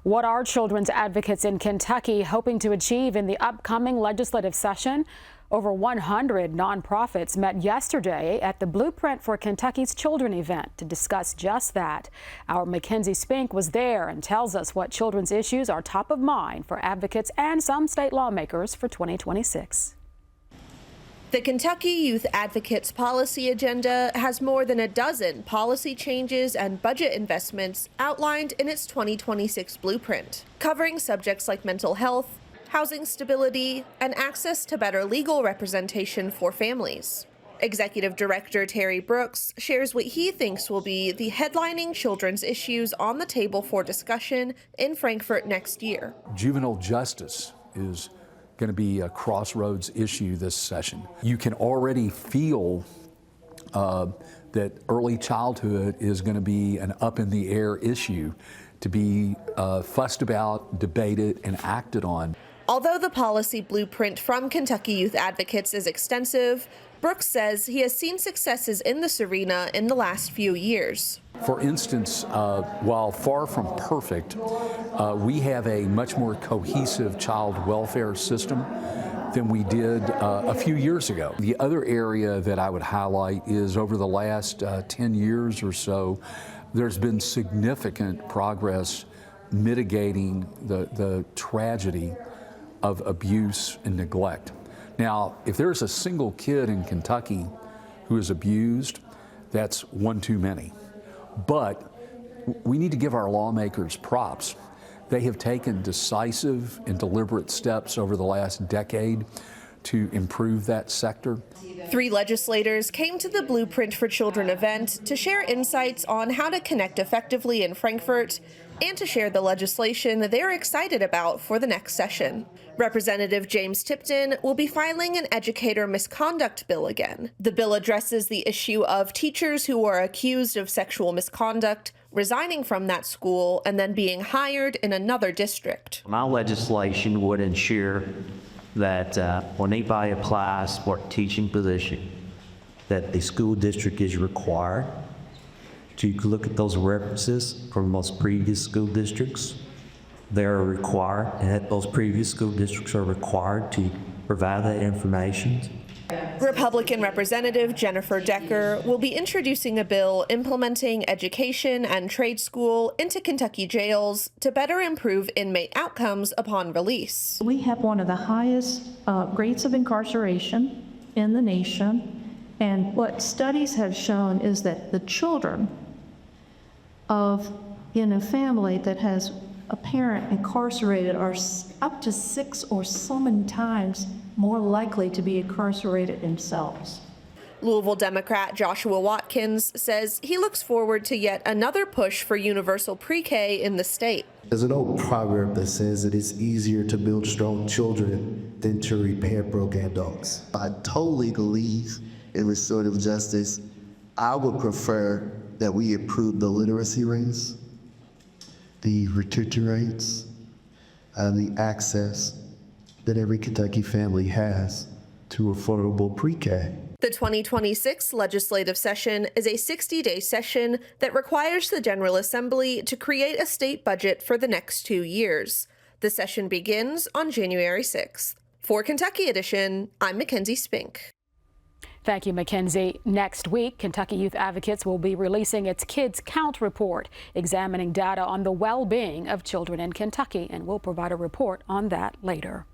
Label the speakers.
Speaker 1: What are children's advocates in Kentucky hoping to achieve in the upcoming legislative session? Over 100 nonprofits met yesterday at the Blueprint for Kentucky's Children event to discuss just that. Our Mackenzie Spink was there and tells us what children's issues are top of mind for advocates and some state lawmakers for 2026.
Speaker 2: The Kentucky Youth Advocates Policy Agenda has more than a dozen policy changes and budget investments outlined in its 2026 blueprint, covering subjects like mental health, housing stability, and access to better legal representation for families. Executive Director Terry Brooks shares what he thinks will be the headlining children's issues on the table for discussion in Frankfort next year.
Speaker 3: Juvenile justice is going to be a crossroads issue this session. You can already feel that early childhood is going to be an up in the air issue to be fussed about, debated, and acted on.
Speaker 2: Although the policy blueprint from Kentucky Youth Advocates is extensive, Brooks says he has seen successes in this arena in the last few years.
Speaker 3: For instance, while far from perfect, we have a much more cohesive child welfare system than we did a few years ago. The other area that I would highlight is over the last 10 years or so, there's been significant progress mitigating the tragedy of abuse and neglect. Now, if there's a single kid in Kentucky who is abused, that's one too many. But we need to give our lawmakers props. They have taken decisive and deliberate steps over the last decade to improve that sector.
Speaker 2: 3 legislators came to the Blueprint for Children event to share insights on how to connect effectively in Frankfort and to share the legislation they're excited about for the next session. Representative James Tipton will be filing an educator misconduct bill again. The bill addresses the issue of teachers who are accused of sexual misconduct resigning from that school and then being hired in another district.
Speaker 4: My legislation would ensure that when anybody applies for a teaching position, that the school district is required to look at those references from most previous school districts. They're required, and those previous school districts are required to provide that information.
Speaker 2: Republican Representative Jennifer Decker will be introducing a bill implementing education and trade school into Kentucky jails to better improve inmate outcomes upon release.
Speaker 5: We have one of the highest rates of incarceration in the nation, and what studies have shown is that the children in a family that has a parent incarcerated are up to 6 or so many times more likely to be incarcerated themselves.
Speaker 2: Louisville Democrat Joshua Watkins says he looks forward to yet another push for universal pre-K in the state.
Speaker 6: There's an old proverb that says that it's easier to build strong children than to repair broken adults.
Speaker 7: I totally believe in restorative justice. I would prefer that we improve the literacy rates, the retention rates, and the access that every Kentucky family has to affordable pre-K.
Speaker 2: The 2026 legislative session is a 60-day session that requires the General Assembly to create a state budget for the next 2 years. The session begins on January 6th. For Kentucky Edition, I'm Mackenzie Spink.
Speaker 1: Thank you, Mackenzie. Next week, Kentucky Youth Advocates will be releasing its Kids Count report, examining data on the well-being of children in Kentucky, and we'll provide a report on that later.